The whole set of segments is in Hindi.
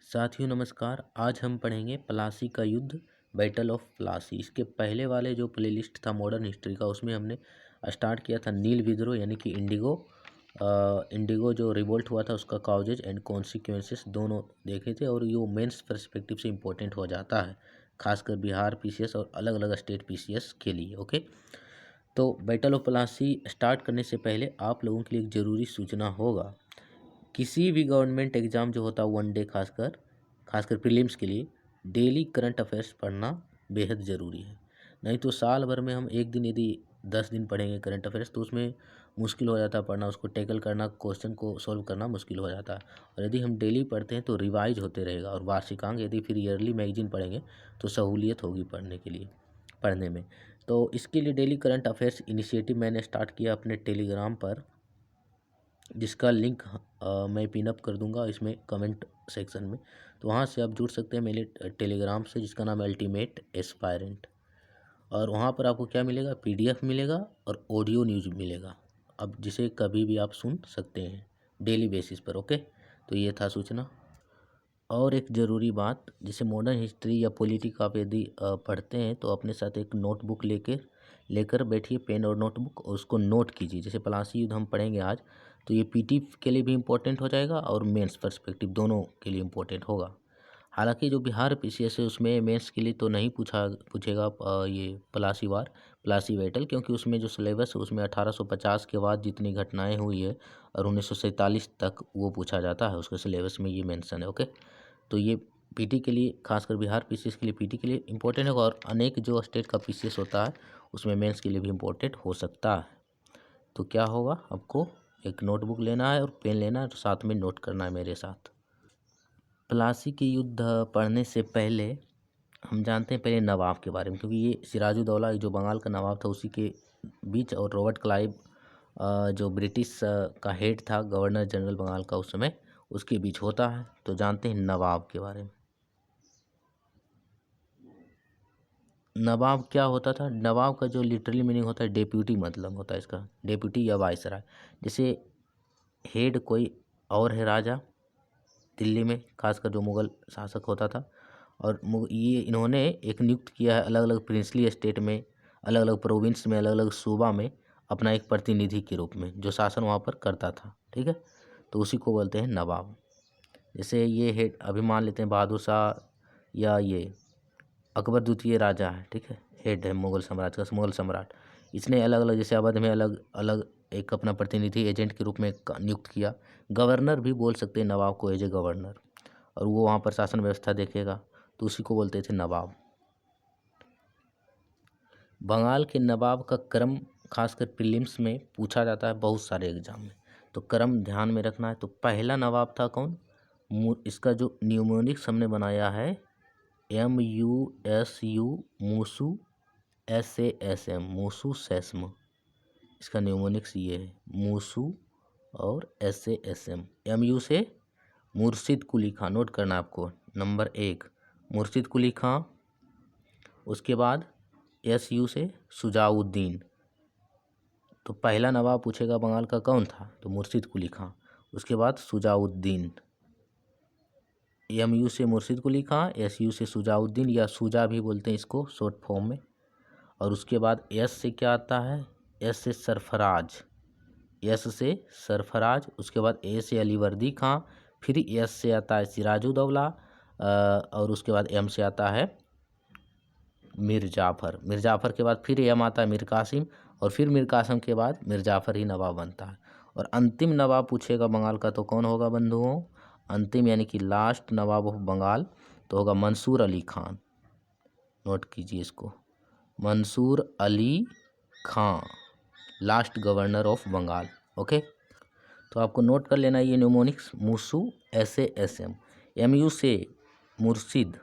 साथियों नमस्कार। आज हम पढ़ेंगे प्लासी का युद्ध, बैटल ऑफ प्लासी। इसके पहले वाले जो प्लेलिस्ट था मॉडर्न हिस्ट्री का, उसमें हमने स्टार्ट किया था नील विद्रोह यानी कि इंडिगो जो रिवोल्ट हुआ था उसका काउजेज एंड कॉन्सिक्वेंसेस दोनों देखे थे। और ये मेंस पर्सपेक्टिव से इम्पोर्टेंट हो जाता है, खासकर बिहार पीसीएस और अलग अलग स्टेट पीसीएस के लिए। ओके, तो बैटल ऑफ प्लासी स्टार्ट करने से पहले आप लोगों के लिए एक ज़रूरी सूचना होगा। किसी भी गवर्नमेंट एग्ज़ाम जो होता है वन डे, खासकर प्रीलिम्स के लिए डेली करंट अफेयर्स पढ़ना बेहद ज़रूरी है। नहीं तो साल भर में हम एक दिन यदि 10 दिन पढ़ेंगे करंट अफेयर्स तो उसमें मुश्किल हो जाता है पढ़ना, उसको टैकल करना, क्वेश्चन को सॉल्व करना मुश्किल हो जाता है। और यदि हम डेली पढ़ते हैं तो रिवाइज होते रहेगा। और वार्षिकांक यदि फिर ईयरली मैगजीन पढ़ेंगे तो सहूलियत होगी पढ़ने में। तो इसके लिए डेली करंट अफेयर्स इनिशिएटिव मैंने स्टार्ट किया अपने टेलीग्राम पर, जिसका लिंक मैं पिनअप कर दूंगा इसमें कमेंट सेक्शन में। तो वहाँ से आप जुड़ सकते हैं मेरे टेलीग्राम से, जिसका नाम है अल्टीमेट एस्पायरेंट। और वहाँ पर आपको क्या मिलेगा, पीडीएफ मिलेगा और ऑडियो न्यूज़ मिलेगा, अब जिसे कभी भी आप सुन सकते हैं डेली बेसिस पर। ओके, तो ये था सूचना। और एक ज़रूरी बात, जैसे मॉडर्न हिस्ट्री या पॉलिटिक आप यदि पढ़ते हैं तो अपने साथ एक नोटबुक लेकर बैठिए, पेन और नोटबुक, और उसको नोट कीजिए। जैसे प्लासी युद्ध हम पढ़ेंगे आज, तो ये पीटी के लिए भी इम्पोर्टेंट हो जाएगा और मेंस पर्सपेक्टिव दोनों के लिए इम्पोर्टेंट होगा। हालांकि जो बिहार पीसीएस है उसमें मेंस के लिए तो नहीं पूछेगा ये प्लासी बैटल, क्योंकि उसमें जो सिलेबस है उसमें 1850 के बाद जितनी घटनाएं हुई है और 1947 तक वो पूछा जाता है, उसके सिलेबस में ये मेंशन है। ओके, तो ये पीटी के लिए, खासकर बिहार पीसीएस के लिए पीटी के लिए इम्पोर्टेंट होगा। और अनेक जो स्टेट का पीसीएस होता है उसमें मेंस के लिए भी इम्पोर्टेंट हो सकता है। तो क्या होगा, आपको एक नोटबुक लेना है और पेन लेना है, तो साथ में नोट करना है मेरे साथ। प्लासी के युद्ध पढ़ने से पहले हम जानते हैं पहले नवाब के बारे में, क्योंकि ये सिराजुद्दौला जो बंगाल का नवाब था उसी के बीच, और रॉबर्ट क्लाइव जो ब्रिटिश का हेड था, गवर्नर जनरल बंगाल का उस समय, उसके बीच होता है। तो जानते हैं नवाब के बारे में। नवाब क्या होता था, नवाब का जो लिटरली मीनिंग होता है डेप्यूटी, मतलब होता है इसका डेप्यूटी या वाइसराय। जैसे हेड कोई और है राजा दिल्ली में, खासकर जो मुग़ल शासक होता था, और ये इन्होंने एक नियुक्त किया है अलग अलग प्रिंसली स्टेट में, अलग अलग प्रोविंस में, अलग अलग सूबा में अपना एक प्रतिनिधि के रूप में, जो शासन वहाँ पर करता था। ठीक है, तो उसी को बोलते हैं नवाब। जैसे ये हेड, अभी मान लेते हैं बहादुर शाह या ये अकबर द्वितीय राजा है, ठीक है, हेड है मुग़ल साम्राज्य का, मुग़ल सम्राट। इसने अलग अलग, जैसे अवध में अलग अलग एक अपना प्रतिनिधि एजेंट के रूप में नियुक्त किया। गवर्नर भी बोल सकते हैं नवाब को, एज ए गवर्नर, और वो वहाँ पर शासन व्यवस्था देखेगा, तो उसी को बोलते थे नवाब। बंगाल के नवाब का क्रम खासकर प्रीलिम्स में पूछा जाता है बहुत सारे एग्जाम में, तो क्रम ध्यान में रखना है। तो पहला नवाब था कौन, इसका जो न्यूमोनिक्स हमने बनाया है MUSU, मूसू, SASM, मूसू सेस्म, इसका न्यूमोनिक्स ये है मूसू और SASM। MU से मुर्शिद कुली खां, नोट करना आपको, नंबर 1 मुर्शिद कुली खां। उसके बाद SU से सुजाउद्दीन। तो पहला नवाब पूछेगा बंगाल का कौन था, तो मुर्शिद कुली खां। उसके बाद सुजाउद्दीन। MU से मुर्शिद कुली खां, SU से सुजाउद्दीन, या सुजा भी बोलते हैं इसको शॉर्ट फॉर्म में। और उसके बाद S से क्या आता है, S से सरफराज, S से सरफराज। उसके बाद A से अलीवर्दी खां, फिर S से आता है सिराजुद्दौला, और उसके बाद M से आता है मीर जाफ़र। मीर जाफ़र के बाद फिर M आता है मीर कासिम, और फिर मीर कासिम के बाद मीर जाफ़र ही नवाब बनता है। और अंतिम नवाब पूछेगा बंगाल का तो कौन होगा बंधुओं, अंतिम यानी कि लास्ट नवाब ऑफ बंगाल तो होगा मंसूर अली खान। नोट कीजिए इसको, Mansur Ali Khan, last governor of Bengal. Okay, तो आपको नोट कर लेना ये न्यूमोनिक्स, मूसू SASM। MU से मुर्शिद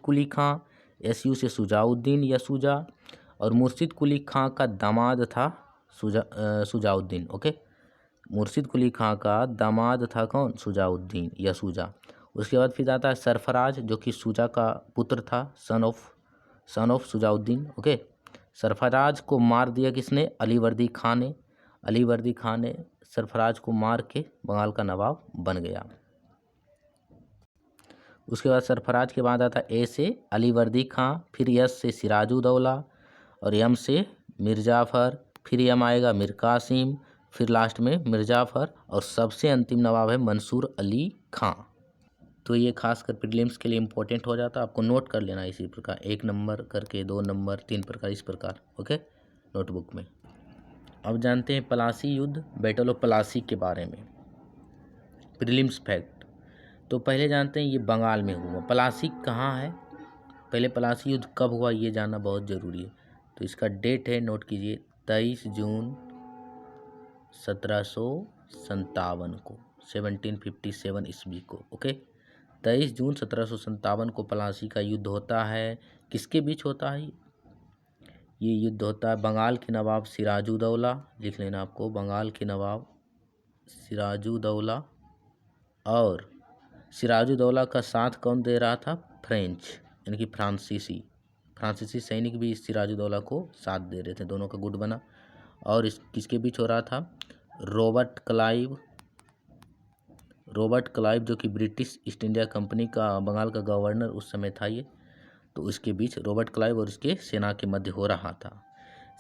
कुली खां, SU से सुजाउद्दीन या सुजा, और मुर्शिद कुली खां का दामाद था सुजाउद्दीन। ओके, मुर्शिद कुली खां का दामाद था कौन, सुजाउद्दीन या सुजा। उसके बाद फिर आता है सरफराज, जो कि सुजा का पुत्र था, son of Sujauddin. Okay, Sarfaraz को मार दिया किसने, अलीवर्दी खान ने सरफराज को मार के बंगाल का नवाब बन गया। उसके बाद सरफराज के बाद आता है ए से अलीवर्दी खां, फिर यस से सिराजुद्दौला और यम से मिर्जाफर, फिर यम आएगा मीर कासिम, फिर लास्ट में मिर्जाफर और सबसे अंतिम नवाब है मंसूर अली खां। तो ये खासकर प्रीलिम्स के लिए इम्पोर्टेंट हो जाता है, आपको नोट कर लेना इसी प्रकार 1 नंबर करके, 2 नंबर, 3 प्रकार, इस प्रकार, ओके, नोटबुक में। अब जानते हैं प्लासी युद्ध, बैटल ऑफ प्लासी के बारे में, प्रीलिम्स फैक्ट। तो पहले जानते हैं ये बंगाल में हुआ। प्लासी कहाँ है, पहले प्लासी युद्ध कब हुआ ये जानना बहुत ज़रूरी है। तो इसका डेट है, नोट कीजिए, 23 जून 1757 को, 1757 ईस्वी को, ओके। 23 जून 1757 को प्लासी का युद्ध होता है। किसके बीच होता है ये युद्ध? होता है बंगाल के नवाब सिराजुद्दौला, लिख लेना आपको, बंगाल के नवाब सिराजुद्दौला, और सिराजुद्दौला का साथ कौन दे रहा था? फ्रेंच, यानी कि फ्रांसीसी सैनिक भी इस सिराजुद्दौला को साथ दे रहे थे, दोनों का गुट बना। और इस किसके बीच हो रहा था? रॉबर्ट क्लाइव जो कि ब्रिटिश ईस्ट इंडिया कंपनी का बंगाल का गवर्नर उस समय था ये, तो उसके बीच रॉबर्ट क्लाइव और उसके सेना के मध्य हो रहा था।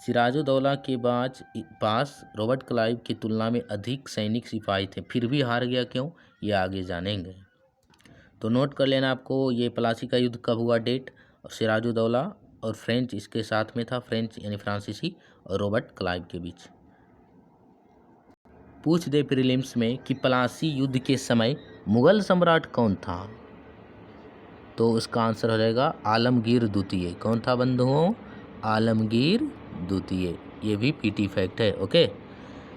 सिराजुद्दौला के पास रॉबर्ट क्लाइव की तुलना में अधिक सैनिक सिपाही थे, फिर भी हार गया, क्यों, ये आगे जानेंगे। तो नोट कर लेना आपको, ये प्लासी का युद्ध कब हुआ, डेट, और सिराजुद्दौला और फ्रेंच इसके साथ में था, फ्रेंच यानी फ्रांसीसी और रॉबर्ट क्लाइव के बीच। पूछ दे प्रीलिम्स में कि प्लासी युद्ध के समय मुगल सम्राट कौन था, तो उसका आंसर हो जाएगा आलमगीर द्वितीय। कौन था बंधुओं? आलमगीर द्वितीय। ये भी पीटी फैक्ट है, ओके।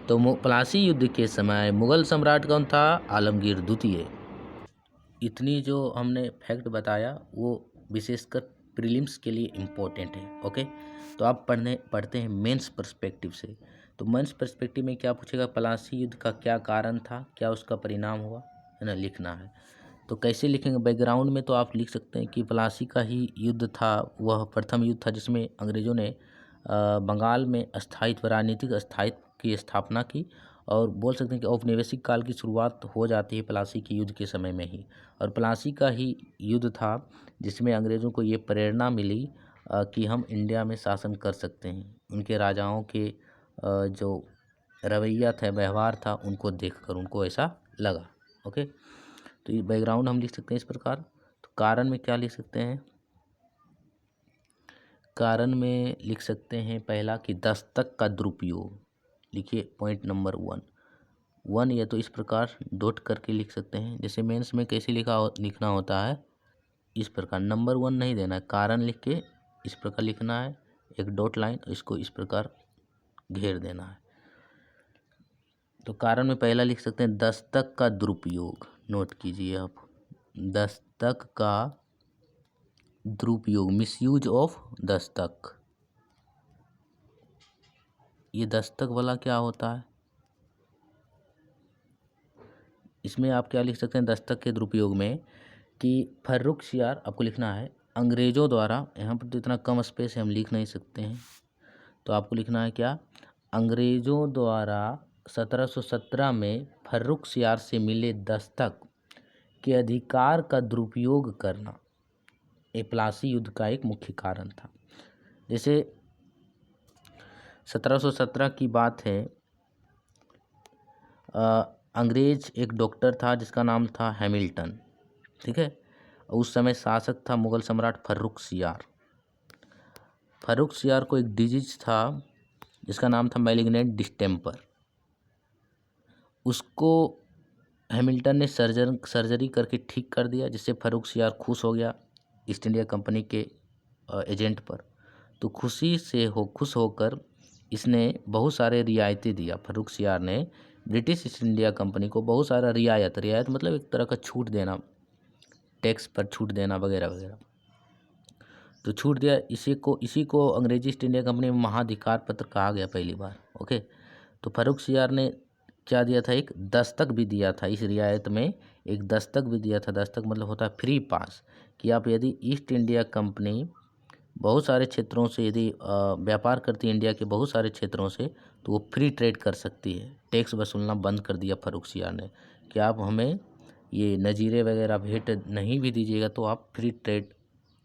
तो प्लासी युद्ध के समय मुगल सम्राट कौन था? आलमगीर द्वितीय। इतनी जो हमने फैक्ट बताया वो विशेषकर प्रीलिम्स के लिए इम्पोर्टेंट है, ओके। तो आप पढ़ते हैं मेंस पर्सपेक्टिव से। तो मेंस पर्सपेक्टिव में क्या पूछेगा? प्लासी युद्ध का क्या कारण था, क्या उसका परिणाम हुआ, है ना, लिखना है। तो कैसे लिखेंगे? बैकग्राउंड में तो आप लिख सकते हैं कि प्लासी का ही युद्ध था, वह प्रथम युद्ध था जिसमें अंग्रेज़ों ने बंगाल में राजनीतिक स्थायित्व की स्थापना की, और बोल सकते हैं कि औपनिवेशिक काल की शुरुआत हो जाती है प्लासी के युद्ध के समय में ही। और प्लासी का ही युद्ध था जिसमें अंग्रेज़ों को ये प्रेरणा मिली कि हम इंडिया में शासन कर सकते हैं। उनके राजाओं के जो रवैया था, व्यवहार था, उनको देखकर उनको ऐसा लगा, ओके। तो ये बैकग्राउंड हम लिख सकते हैं इस प्रकार। तो कारण में क्या लिख सकते हैं? कारण में लिख सकते हैं पहला कि दस्तक का दुरुपयोग। लिखिए पॉइंट नंबर 1 या तो इस प्रकार डॉट करके लिख सकते हैं, जैसे मेंस में कैसे लिखना होता है, इस प्रकार नंबर 1 नहीं देना है, कारण लिख के इस प्रकार लिखना है, एक डॉट लाइन, इसको इस प्रकार घेर देना है। तो कारण में पहला लिख सकते हैं दस्तक का दुरुपयोग। नोट कीजिए आप, दस्तक का दुरुपयोग, मिसयूज ऑफ दस्तक। ये दस्तक वाला क्या होता है? इसमें आप क्या लिख सकते हैं दस्तक के दुरुपयोग में कि फर्रुखसियार आपको लिखना है अंग्रेज़ों द्वारा, यहाँ पर तो इतना कम स्पेस है हम लिख नहीं सकते हैं, तो आपको लिखना है क्या? अंग्रेज़ों द्वारा 1717 में फर्रुखसियार से मिले दस्तक के अधिकार का दुरुपयोग करना, ये प्लासी युद्ध का एक मुख्य कारण था। जैसे 1717 की बात है, अंग्रेज एक डॉक्टर था जिसका नाम था हैमिल्टन, ठीक है। उस समय शासक था मुगल सम्राट फर्रुखसियार को एक डिजीज था जिसका नाम था मैलिग्नेंट डिस्टेम्पर। उसको हैमिल्टन ने सर्जरी करके ठीक कर दिया, जिससे फर्रुखसियार खुश हो गया ईस्ट इंडिया कंपनी के एजेंट पर। तो खुश होकर इसने बहुत सारे रियायतें दिया। फर्रुखसियार ने ब्रिटिश ईस्ट इंडिया कंपनी को बहुत सारा रियायत मतलब एक तरह का छूट देना, टैक्स पर छूट देना वगैरह वगैरह, तो छूट दिया। इसी को अंग्रेजी ईस्ट इंडिया कंपनी में महाधिकार पत्र कहा गया पहली बार, ओके। तो फर्रुखसियार ने क्या दिया था? एक दस्तक भी दिया था, इस रियायत में एक दस्तक भी दिया था। दस्तक मतलब होता है फ्री पास, कि आप यदि ईस्ट इंडिया कंपनी बहुत सारे क्षेत्रों से यदि व्यापार करती है, इंडिया के बहुत सारे क्षेत्रों से, तो वो फ्री ट्रेड कर सकती है। टैक्स वसूलना बंद कर दिया फर्रुखसियार ने कि आप हमें ये नज़ीरे वगैरह भेंट नहीं भी दीजिएगा तो आप फ्री ट्रेड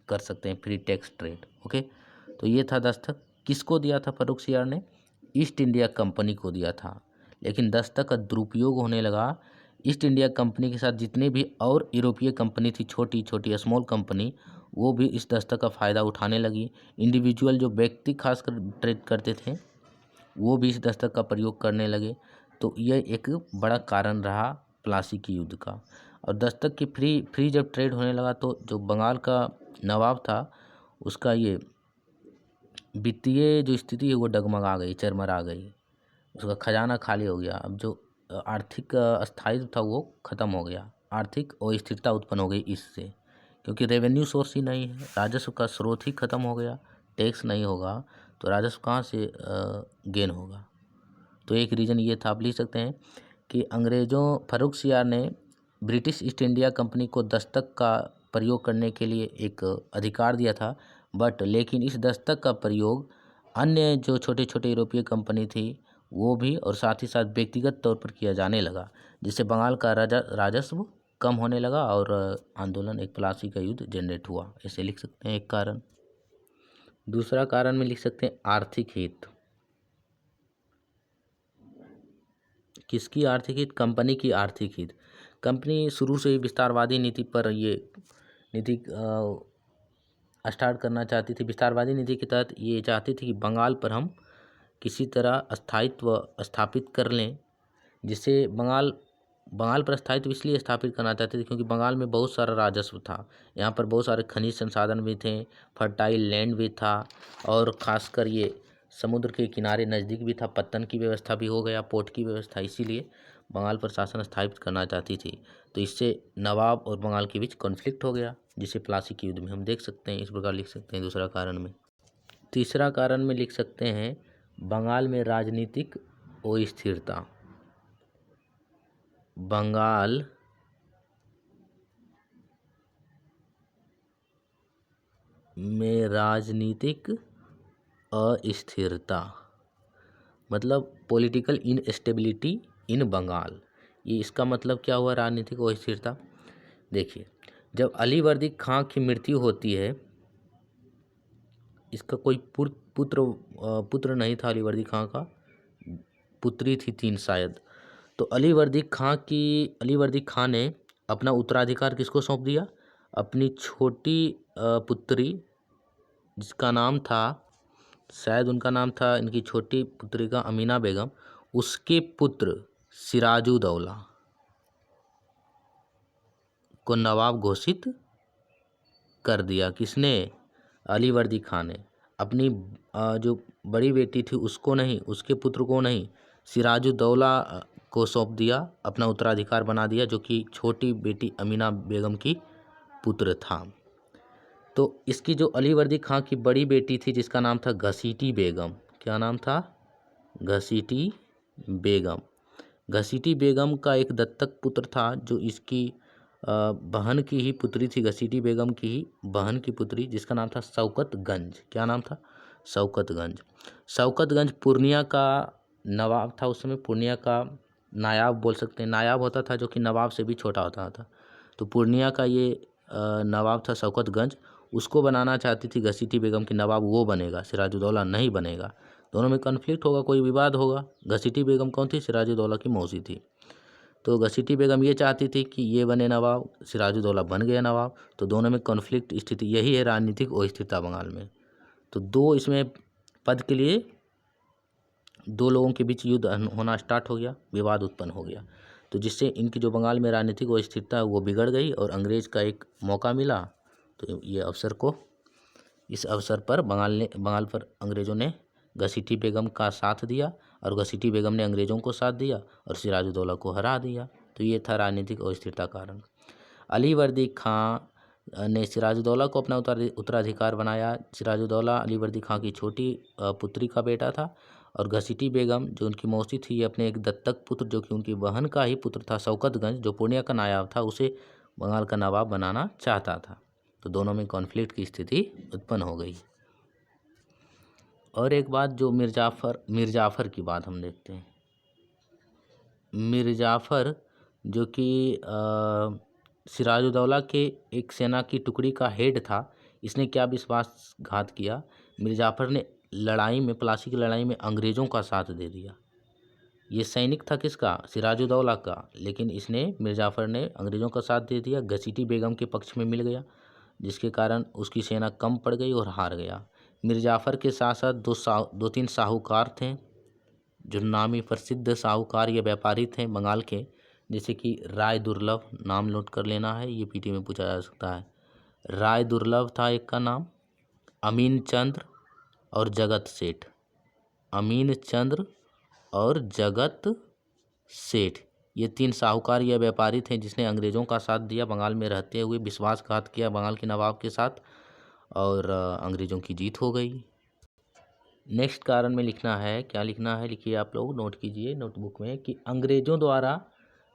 कर सकते हैं, फ्री टैक्स ट्रेड। ओके, तो ये था दस्तखत। किसको दिया था फर्रुखसियार ने? ईस्ट इंडिया कंपनी को दिया था। लेकिन दस्तखत का दुरुपयोग होने लगा। ईस्ट इंडिया कंपनी के साथ जितने भी और यूरोपीय कंपनी थी, छोटी छोटी स्मॉल कंपनी, वो भी इस दस्तखत का फ़ायदा उठाने लगी। इंडिविजुअल जो व्यक्ति खासकर ट्रेड करते थे वो भी इस दस्तक का प्रयोग करने लगे। तो यह एक बड़ा कारण रहा प्लासी की युद्ध का। और दस्तक की फ्री जब ट्रेड होने लगा तो जो बंगाल का नवाब था उसका ये वित्तीय जो स्थिति है वो डगमगा गई, चरमरा गई, उसका खजाना खाली हो गया। अब जो आर्थिक स्थायित्व था वो ख़त्म हो गया, आर्थिक अस्थिरता उत्पन्न हो गई इससे, क्योंकि रेवेन्यू सोर्स ही नहीं है, राजस्व का स्रोत ही खत्म हो गया। टैक्स नहीं होगा तो राजस्व कहाँ से गेन होगा? तो एक रीज़न ये था। आप लिख सकते हैं कि अंग्रेज़ों फर्रुखसियार ने ब्रिटिश ईस्ट इंडिया कंपनी को दस्तक का प्रयोग करने के लिए एक अधिकार दिया था, लेकिन इस दस्तक का प्रयोग अन्य जो छोटे छोटे यूरोपीय कंपनी थी वो भी और साथ ही साथ व्यक्तिगत तौर पर किया जाने लगा, जिससे बंगाल का राजस्व कम होने लगा और आंदोलन, एक प्लासी का युद्ध जनरेट हुआ। ऐसे लिख सकते हैं एक कारण। दूसरा कारण में लिख सकते हैं आर्थिक हित। किसकी आर्थिक हित? कंपनी की आर्थिक हित। कंपनी शुरू से ही विस्तारवादी नीति पर ये नीति स्टार्ट करना चाहती थी। विस्तारवादी नीति के तहत ये चाहती थी कि बंगाल पर हम किसी तरह स्थायित्व स्थापित कर लें, जिससे बंगाल पर स्थायित्व इसलिए स्थापित करना चाहते थे क्योंकि बंगाल में बहुत सारा राजस्व था। यहाँ पर बहुत सारे खनिज संसाधन भी थे, फर्टाइल लैंड भी था, और ख़ासकर ये समुद्र के किनारे नज़दीक भी था, पत्तन की व्यवस्था भी हो गया, पोर्ट की व्यवस्था, इसीलिए बंगाल पर शासन स्थापित करना चाहती थी। तो इससे नवाब और बंगाल के बीच कॉन्फ्लिक्ट हो गया, जिसे प्लासी के युद्ध में हम देख सकते हैं। इस प्रकार लिख सकते हैं दूसरा कारण में। तीसरा कारण में लिख सकते हैं बंगाल में राजनीतिक अस्थिरता। बंगाल में राजनीतिक अस्थिरता मतलब पॉलिटिकल इनस्टेबिलिटी इन बंगाल। ये इसका मतलब क्या हुआ राजनीतिक अस्थिरता? देखिए, जब अलीवर्दी खां की मृत्यु होती है, इसका कोई पुत्र नहीं था अलीवर्दी खां का, पुत्री थी 3 शायद। तो अलीवर्दी खां ने अपना उत्तराधिकार किसको सौंप दिया? अपनी छोटी पुत्री, जिसका नाम था, शायद उनका नाम था, इनकी छोटी पुत्री का अमीना बेगम, उसके पुत्र सिराजुद्दौला को नवाब घोषित कर दिया। किसने? अलीवर्दी खान ने। अपनी जो बड़ी बेटी थी उसको नहीं, उसके पुत्र को नहीं, सिराजुद्दौला को सौंप दिया, अपना उत्तराधिकार बना दिया, जो कि छोटी बेटी अमीना बेगम की पुत्र था। तो इसकी जो अलीवर्दी खां की बड़ी बेटी थी जिसका नाम था घसीटी बेगम, क्या नाम था? घसीटी बेगम। घसीटी बेगम का एक दत्तक पुत्र था जो इसकी बहन की ही पुत्री थी, घसीटी बेगम की ही बहन की पुत्री, जिसका नाम था शौकतगंज। क्या नाम था? शौकतगंज। शौकतगंज पूर्णिया का नवाब था उस समय, पूर्णिया का नायाब बोल सकते हैं, नायाब होता था जो कि नवाब से भी छोटा होता था। तो पूर्णिया का ये नवाब था शौकतगंज, उसको बनाना चाहती थी घसीटी बेगम की नवाब, वो बनेगा, सिराजुद्दौला नहीं बनेगा। दोनों में कॉन्फ्लिक्ट होगा, कोई विवाद होगा। घसीटी बेगम कौन थी? सिराजुद्दौला की मौसी थी। तो घसीटी बेगम ये चाहती थी कि ये बने नवाब, सिराजुद्दौला बन गया नवाब, तो दोनों में कॉन्फ्लिक्ट स्थिति, यही है राजनीतिक अस्थिरता बंगाल में। तो दो इसमें पद के लिए दो लोगों के बीच युद्ध होना स्टार्ट हो गया, विवाद उत्पन्न हो गया, तो जिससे इनकी जो बंगाल में राजनीतिक अस्थिरता है वो बिगड़ गई और अंग्रेज़ का एक मौका मिला। तो इस अवसर पर बंगाल पर अंग्रेज़ों ने घसीटी बेगम का साथ दिया और घसीटी बेगम ने अंग्रेज़ों को साथ दिया और सिराजुद्दौला को हरा दिया। तो ये था राजनीतिक अस्थिरता कारण। अलीवर्दी खां ने सिराजुद्दौला को अपना उत्तराधिकार बनाया। सिराजुद्दौला अलीवर्दी खां की छोटी पुत्री का बेटा था और घसीटी बेगम जो उनकी मौसी थी, ये अपने एक दत्तक पुत्र जो कि उनकी बहन का ही पुत्र था, शौकतगंज, जो पूर्णिया का नायाब था, उसे बंगाल का नवाब बनाना चाहता था। तो दोनों में कॉन्फ्लिक्ट की स्थिति उत्पन्न हो गई। और एक बात जो मिर्जाफर की बात हम देखते हैं। मिर्जाफर जो कि सिराजुद्दौला के एक सेना की टुकड़ी का हेड था, इसने क्या विश्वासघात किया, मिर्जाफर ने लड़ाई में, प्लासी की लड़ाई में अंग्रेज़ों का साथ दे दिया। ये सैनिक था किसका, सिराजुद्दौला का, लेकिन इसने, मिर्जाफर ने अंग्रेज़ों का साथ दे दिया, घसीटी बेगम के पक्ष में मिल गया, जिसके कारण उसकी सेना कम पड़ गई और हार गया। मिर्जाफर के साथ साथ दो तीन साहूकार थे, जो नामी प्रसिद्ध साहूकार या व्यापारी थे बंगाल के, जैसे कि राय दुर्लभ, नाम नोट कर लेना है, ये पीटी में पूछा जा सकता है। राय दुर्लभ था एक का नाम, अमीन चंद्र और जगत सेठ। अमीन चंद्र और जगत सेठ, ये तीन साहूकार या व्यापारी थे जिसने अंग्रेज़ों का साथ दिया, बंगाल में रहते हुए विश्वासघात किया बंगाल के नवाब के साथ, और अंग्रेज़ों की जीत हो गई। नेक्स्ट कारण में लिखना है, क्या लिखना है लिखिए आप लोग, नोट कीजिए नोटबुक में, कि अंग्रेज़ों द्वारा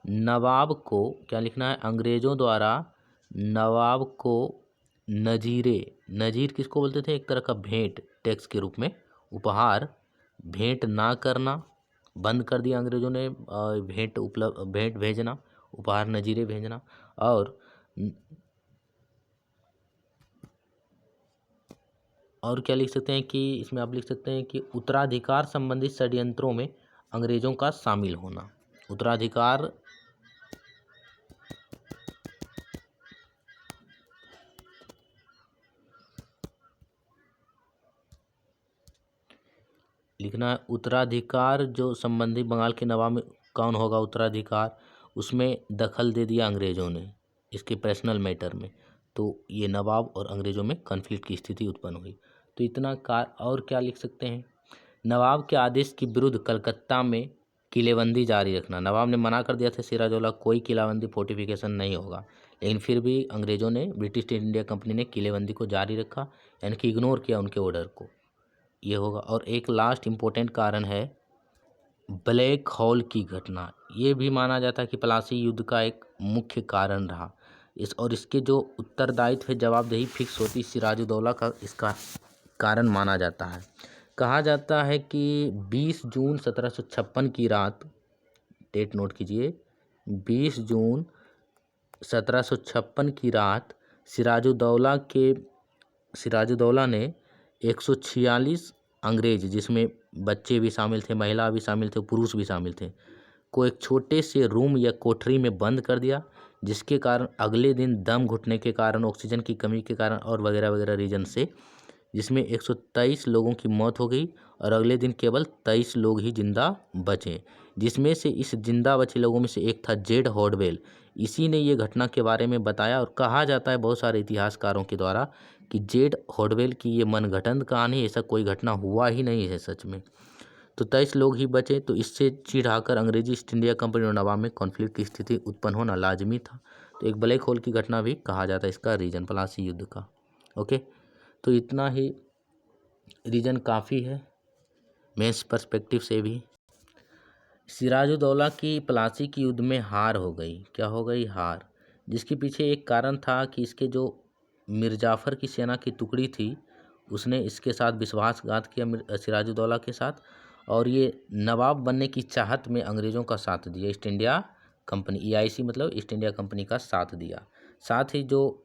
नवाब को, क्या लिखना है, अंग्रेज़ों द्वारा नवाब को नजीरे, नजीर किसको बोलते थे, एक तरह का भेंट, टैक्स के रूप में, उपहार भेंट ना करना बंद कर दिया अंग्रेज़ों ने, भेंट भेजना, उपहार नजीरे भेजना, और क्या लिख सकते हैं कि इसमें आप लिख सकते हैं कि उत्तराधिकार संबंधित षड्यंत्रों में अंग्रेज़ों का शामिल होना। उत्तराधिकार लिखना है, उत्तराधिकार जो संबंधी बंगाल के नवाब में कौन होगा उत्तराधिकार, उसमें दखल दे दिया अंग्रेज़ों ने इसके पर्सनल मैटर में, तो ये नवाब और अंग्रेज़ों में कन्फ्लिक्ट की स्थिति उत्पन्न हुई। तो इतना और क्या लिख सकते हैं, नवाब के आदेश के विरुद्ध कलकत्ता में किलेबंदी जारी रखना। नवाब ने मना कर दिया था सिराजौला कोई किलाबंदी फोर्टिफिकेशन नहीं होगा, लेकिन फिर भी अंग्रेज़ों ने, ब्रिटिश ईस्ट इंडिया कंपनी ने किलेबंदी को जारी रखा, यानी कि इग्नोर किया उनके ऑर्डर को, ये होगा। और एक लास्ट इम्पोर्टेंट कारण है ब्लैक हॉल की घटना, ये भी माना जाता है कि प्लासी युद्ध का एक मुख्य कारण रहा। इसके जो उत्तरदायित्व है, जवाबदेही फिक्स होती सिराजुद्दौला का, इसका कारण माना जाता है। कहा जाता है कि 20 जून 1756 की रात, डेट नोट कीजिए, 20 जून 1756 की रात सिराजुद्दौला ने 146 अंग्रेज, जिसमें बच्चे भी शामिल थे, महिला भी शामिल थे, पुरुष भी शामिल थे, को एक छोटे से रूम या कोठरी में बंद कर दिया, जिसके कारण अगले दिन दम घुटने के कारण, ऑक्सीजन की कमी के कारण और वगैरह वगैरह रीजन से, जिसमें 123 लोगों की मौत हो गई और अगले दिन केवल 23 लोग ही जिंदा बचे, जिसमें से इस जिंदा बचे लोगों में से एक था जेड हॉडवेल। इसी ने ये घटना के बारे में बताया, और कहा जाता है बहुत सारे इतिहासकारों के द्वारा कि जेड हॉडवेल की ये मनगढ़ंत कहानी, ऐसा कोई घटना हुआ ही नहीं है सच में। तो 23 लोग ही बचे, तो इससे चिढ़ाकर अंग्रेजी ईस्ट इंडिया कंपनी और नवाब में कॉन्फ्लिक्ट की स्थिति उत्पन्न होना लाजमी था। तो एक ब्लैक होल की घटना भी कहा जाता है इसका रीजन, प्लासी युद्ध का। ओके, तो इतना ही रीजन काफ़ी है मेंस पर्सपेक्टिव से भी। सिराजुद्दौला की प्लासी की युद्ध में हार हो गई, क्या हो गई, हार, जिसके पीछे एक कारण था कि इसके जो मिर्जाफर की सेना की टुकड़ी थी, उसने इसके साथ विश्वासघात किया सिराजुद्दौला के साथ, और ये नवाब बनने की चाहत में अंग्रेज़ों का साथ दिया, ईस्ट इंडिया कंपनी, EIC मतलब ईस्ट इंडिया कंपनी का साथ दिया। साथ ही जो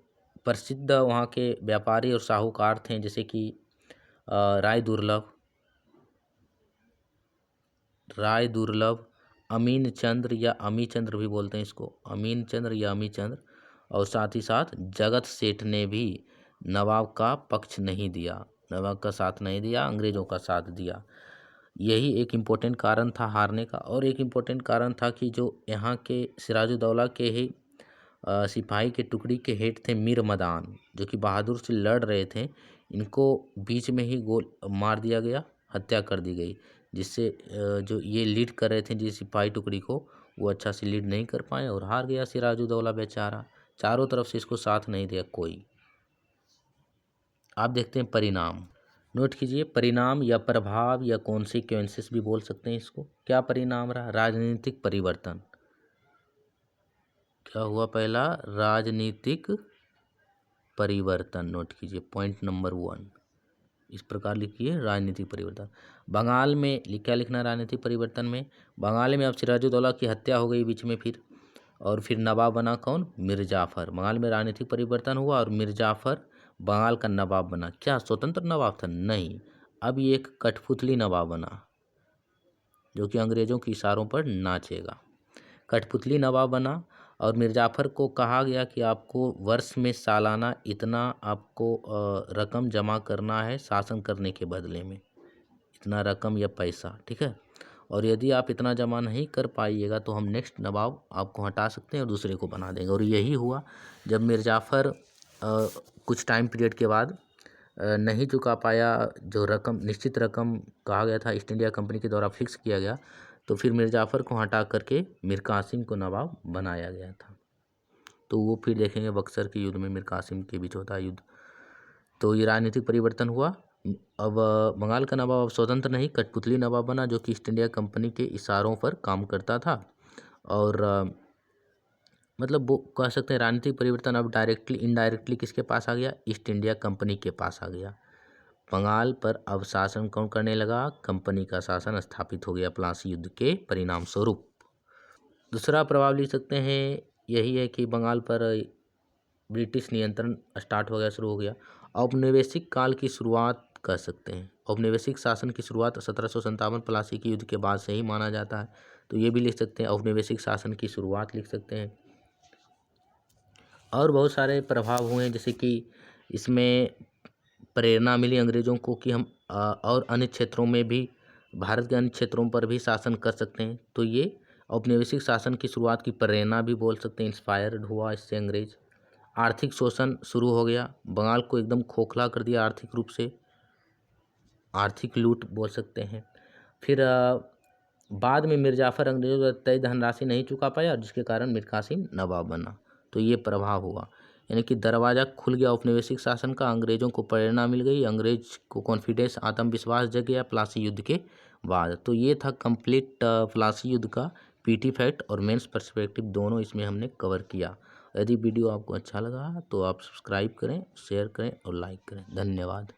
प्रसिद्ध वहाँ के व्यापारी और साहूकार थे, जैसे कि राय दुर्लभ, अमीन चंद्र या अमी चंद्र भी बोलते हैं इसको, अमीन चंद्र या अमी चंद्र, और साथ ही साथ जगत सेठ ने भी नवाब का पक्ष नहीं दिया, नवाब का साथ नहीं दिया, अंग्रेज़ों का साथ दिया। यही एक इम्पोर्टेंट कारण था हारने का। और एक इम्पोर्टेंट कारण था कि जो यहाँ के सिराजुद्दौला के ही सिपाही के टुकड़ी के हेड थे मीर मदान, जो कि बहादुर से लड़ रहे थे, इनको बीच में ही गोल मार दिया गया, हत्या कर दी गई, जिससे जो ये लीड कर रहे थे जिस सिपाही टुकड़ी को, वो अच्छा से लीड नहीं कर पाए और हार गया सिराजुद्दौला बेचारा, चारों तरफ से इसको साथ नहीं दिया कोई। आप देखते हैं परिणाम, नोट कीजिए, परिणाम या प्रभाव या कॉन्सिक्वेंसेस भी बोल सकते हैं इसको। क्या परिणाम रहा, राजनीतिक परिवर्तन। क्या हुआ, पहला राजनीतिक परिवर्तन, नोट कीजिए पॉइंट नंबर 1, इस प्रकार लिखिए, राजनीतिक परिवर्तन। बंगाल में क्या लिखना है राजनीतिक परिवर्तन में, बंगाल में अब सिराजुद्दौला की हत्या हो गई बीच में फिर, और फिर नवाब बना कौन? मीर जाफ़र। बंगाल में राजनीतिक परिवर्तन हुआ और मीर जाफ़र बंगाल का नवाब बना। क्या स्वतंत्र नवाब था? नहीं, अब ये एक कठपुतली नवाब बना जो कि अंग्रेज़ों के इशारों पर नाचेगा। कठपुतली नवाब बना और मीर जाफ़र को कहा गया कि आपको वर्ष में सालाना इतना आपको रकम जमा करना है शासन करने के बदले में, इतना रकम या पैसा, ठीक है। और यदि आप इतना जमा नहीं कर पाइएगा तो हम नेक्स्ट नवाब आपको हटा सकते हैं और दूसरे को बना देंगे। और यही हुआ जब मीर जाफ़र कुछ टाइम पीरियड के बाद नहीं चुका पाया, जो रकम निश्चित रकम कहा गया था ईस्ट इंडिया कंपनी के द्वारा फिक्स किया गया, तो फिर मीर जाफ़र को हटा करके मीर कासिम को नवाब बनाया गया था। तो वो फिर देखेंगे बक्सर के युद्ध में मीर कासिम के बीच होता है युद्ध। तो ये राजनीतिक परिवर्तन हुआ। अब बंगाल का नवाब अब स्वतंत्र नहीं, कठपुतली नवाब बना जो कि ईस्ट इंडिया कंपनी के इशारों पर काम करता था। और मतलब वो कह सकते हैं राजनीतिक परिवर्तन अब डायरेक्टली इनडायरेक्टली किसके पास आ गया? ईस्ट इंडिया कंपनी के पास आ गया। बंगाल पर अब शासन कौन करने लगा? कंपनी का शासन स्थापित हो गया प्लासी युद्ध के परिणाम स्वरूप। दूसरा प्रभाव लिख सकते हैं यही है कि बंगाल पर ब्रिटिश नियंत्रण स्टार्ट हो गया, शुरू हो गया। औपनिवेशिक काल की शुरुआत कर सकते हैं। औपनिवेशिक शासन की शुरुआत 1757 प्लासी के युद्ध के बाद से ही माना जाता है, तो ये भी लिख सकते हैं, औपनिवेशिक शासन की शुरुआत लिख सकते हैं। और बहुत सारे प्रभाव हुए हैं, जैसे कि इसमें प्रेरणा मिली अंग्रेज़ों को कि हम और अन्य क्षेत्रों में भी, भारत के अन्य क्षेत्रों पर भी शासन कर सकते हैं। तो ये औपनिवेशिक शासन की शुरुआत की प्रेरणा भी बोल सकते हैं, इंस्पायर्ड हुआ इससे अंग्रेज। आर्थिक शोषण शुरू हो गया, बंगाल को एकदम खोखला कर दिया आर्थिक रूप से, आर्थिक लूट बोल सकते हैं। फिर बाद में मीर जाफ़र अंग्रेज़ों द्वारा तय धनराशि नहीं चुका पाया, जिसके कारण मीर कासिम नवाब बना। तो ये प्रभाव हुआ, यानी कि दरवाज़ा खुल गया औपनिवेशिक शासन का, अंग्रेज़ों को प्रेरणा मिल गई, अंग्रेज को कॉन्फिडेंस आत्मविश्वास जग गया प्लासी युद्ध के बाद। तो ये था कंप्लीट प्लासी युद्ध का पीटी फैक्ट और मेंस पर्सपेक्टिव, दोनों इसमें हमने कवर किया। यदि वीडियो आपको अच्छा लगा तो आप सब्सक्राइब करें, शेयर करें और लाइक करें। धन्यवाद।